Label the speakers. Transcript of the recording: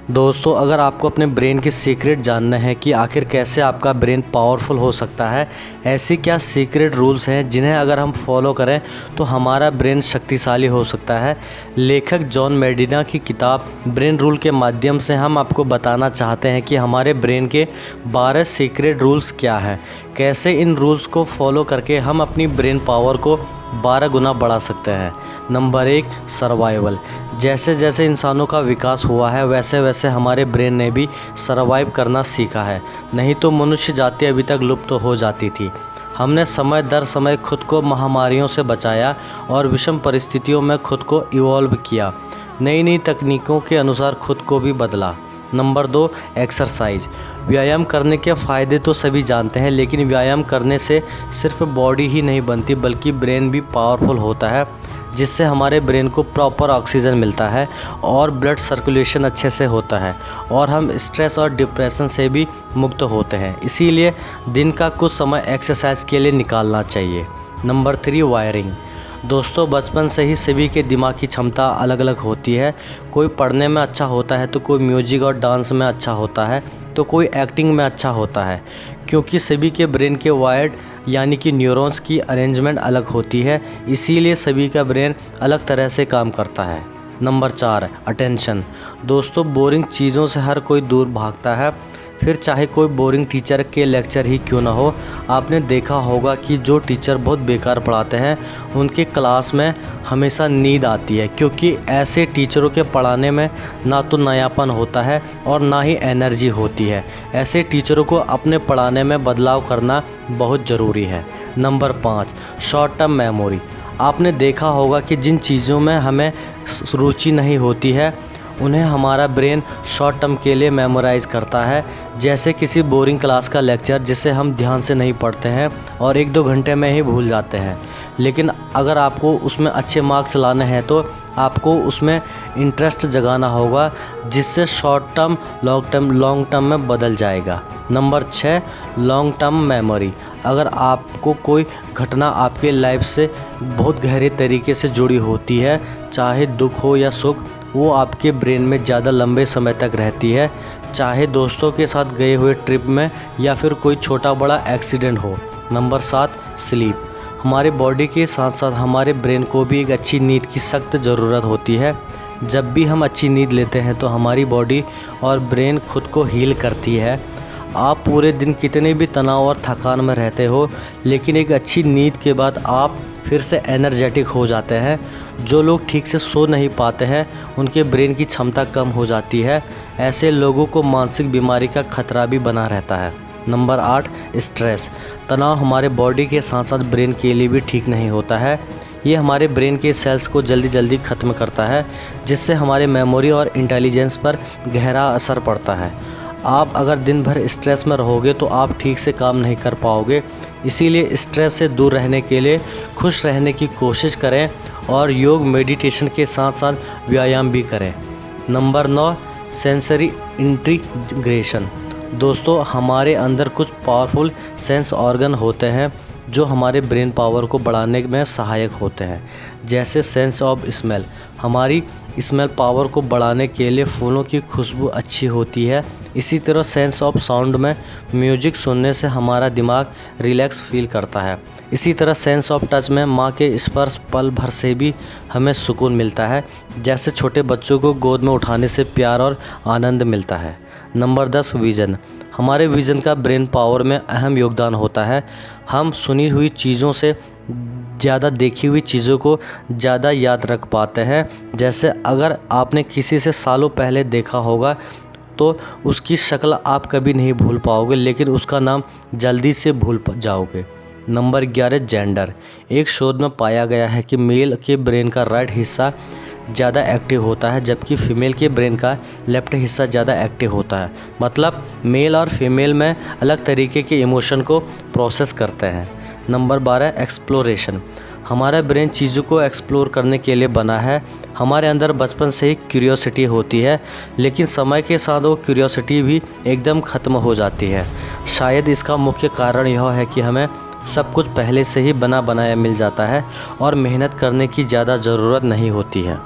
Speaker 1: दोस्तों, अगर आपको अपने ब्रेन की सीक्रेट जानना है कि आखिर कैसे आपका ब्रेन पावरफुल हो सकता है, ऐसी क्या सीक्रेट रूल्स हैं जिन्हें अगर हम फॉलो करें तो हमारा ब्रेन शक्तिशाली हो सकता है। लेखक जॉन मेडिना की किताब ब्रेन रूल के माध्यम से हम आपको बताना चाहते हैं कि हमारे ब्रेन के 12 सीक्रेट रूल्स क्या हैं, कैसे इन रूल्स को फॉलो करके हम अपनी ब्रेन पावर को 12 गुना बढ़ा सकते हैं। Number 1, survival. जैसे जैसे इंसानों का विकास हुआ है वैसे वैसे हमारे ब्रेन ने भी सर्वाइव करना सीखा है, नहीं तो मनुष्य जाति अभी तक लुप्त हो जाती थी। हमने समय दर समय खुद को महामारियों से बचाया और विषम परिस्थितियों में खुद को इवॉल्व किया, नई नई तकनीकों के अनुसार खुद को भी बदला। Number 2, exercise. व्यायाम करने के फ़ायदे तो सभी जानते हैं, लेकिन व्यायाम करने से सिर्फ बॉडी ही नहीं बनती बल्कि ब्रेन भी पावरफुल होता है, जिससे हमारे ब्रेन को प्रॉपर ऑक्सीजन मिलता है और ब्लड सर्कुलेशन अच्छे से होता है और हम स्ट्रेस और डिप्रेशन से भी मुक्त होते हैं। इसीलिए दिन का कुछ समय एक्सरसाइज के लिए निकालना चाहिए। Number 3, wiring. दोस्तों, बचपन से ही सभी के दिमाग की क्षमता अलग अलग होती है। कोई पढ़ने में अच्छा होता है तो कोई म्यूजिक और डांस में अच्छा होता है तो कोई एक्टिंग में अच्छा होता है, क्योंकि सभी के ब्रेन के वायर्ड यानी कि न्यूरॉन्स की अरेंजमेंट अलग होती है, इसीलिए सभी का ब्रेन अलग तरह से काम करता है। Number 4, attention. दोस्तों, बोरिंग चीज़ों से हर कोई दूर भागता है, फिर चाहे कोई बोरिंग टीचर के लेक्चर ही क्यों ना हो। आपने देखा होगा कि जो टीचर बहुत बेकार पढ़ाते हैं उनके क्लास में हमेशा नींद आती है, क्योंकि ऐसे टीचरों के पढ़ाने में ना तो नयापन होता है और ना ही एनर्जी होती है। ऐसे टीचरों को अपने पढ़ाने में बदलाव करना बहुत ज़रूरी है। Number 5, short term memory. आपने देखा होगा कि जिन चीज़ों में हमें रुचि नहीं होती है उन्हें हमारा ब्रेन शॉर्ट टर्म के लिए मेमोराइज़ करता है, जैसे किसी बोरिंग क्लास का लेक्चर जिसे हम ध्यान से नहीं पढ़ते हैं और 1-2 घंटे में ही भूल जाते हैं। लेकिन अगर आपको उसमें अच्छे मार्क्स लाने हैं तो आपको उसमें इंटरेस्ट जगाना होगा, जिससे शॉर्ट टर्म लॉन्ग टर्म में बदल जाएगा। Number 6, long term memory. अगर आपको कोई घटना आपके लाइफ से बहुत गहरे तरीके से जुड़ी होती है, चाहे दुख हो या सुख, वो आपके ब्रेन में ज़्यादा लंबे समय तक रहती है, चाहे दोस्तों के साथ गए हुए ट्रिप में या फिर कोई छोटा बड़ा एक्सीडेंट हो। Number 7, sleep. हमारे बॉडी के साथ साथ हमारे ब्रेन को भी एक अच्छी नींद की सख्त ज़रूरत होती है। जब भी हम अच्छी नींद लेते हैं तो हमारी बॉडी और ब्रेन खुद को हील करती है। आप पूरे दिन कितने भी तनाव और थकान में रहते हो, लेकिन एक अच्छी नींद के बाद आप फिर से एनर्जेटिक हो जाते हैं। जो लोग ठीक से सो नहीं पाते हैं उनके ब्रेन की क्षमता कम हो जाती है। ऐसे लोगों को मानसिक बीमारी का खतरा भी बना रहता है। Number 8, stress. तनाव हमारे बॉडी के साथ साथ ब्रेन के लिए भी ठीक नहीं होता है। ये हमारे ब्रेन के सेल्स को जल्दी जल्दी ख़त्म करता है, जिससे हमारे मेमोरी और इंटेलिजेंस पर गहरा असर पड़ता है। आप अगर दिन भर स्ट्रेस में रहोगे तो आप ठीक से काम नहीं कर पाओगे। इसीलिए स्ट्रेस से दूर रहने के लिए खुश रहने की कोशिश करें और योग मेडिटेशन के साथ साथ व्यायाम भी करें। Number 9, sensory integration. दोस्तों, हमारे अंदर कुछ पावरफुल सेंस ऑर्गन होते हैं जो हमारे ब्रेन पावर को बढ़ाने में सहायक होते हैं, जैसे सेंस ऑफ स्मेल। हमारी स्मेल पावर को बढ़ाने के लिए फूलों की खुशबू अच्छी होती है। इसी तरह सेंस ऑफ साउंड में म्यूजिक सुनने से हमारा दिमाग रिलैक्स फील करता है। इसी तरह सेंस ऑफ टच में माँ के स्पर्श पल भर से भी हमें सुकून मिलता है, जैसे छोटे बच्चों को गोद में उठाने से प्यार और आनंद मिलता है। Number 10, vision. हमारे विज़न का ब्रेन पावर में अहम योगदान होता है। हम सुनी हुई चीज़ों से ज़्यादा देखी हुई चीज़ों को ज़्यादा याद रख पाते हैं। जैसे अगर आपने किसी से सालों पहले देखा होगा तो उसकी शक्ल आप कभी नहीं भूल पाओगे, लेकिन उसका नाम जल्दी से भूल जाओगे। Number 11, gender. एक शोध में पाया गया है कि मेल के ब्रेन का राइट हिस्सा ज़्यादा एक्टिव होता है, जबकि फीमेल के ब्रेन का लेफ्ट हिस्सा ज़्यादा एक्टिव होता है। मतलब मेल और फीमेल में अलग तरीके के इमोशन को प्रोसेस करते हैं। Number 12, exploration. हमारा ब्रेन चीज़ों को एक्सप्लोर करने के लिए बना है। हमारे अंदर बचपन से ही क्यूरियोसिटी होती है, लेकिन समय के साथ वो क्यूरियोसिटी भी एकदम ख़त्म हो जाती है। शायद इसका मुख्य कारण यह है कि हमें सब कुछ पहले से ही बना बनाया मिल जाता है और मेहनत करने की ज़्यादा ज़रूरत नहीं होती है।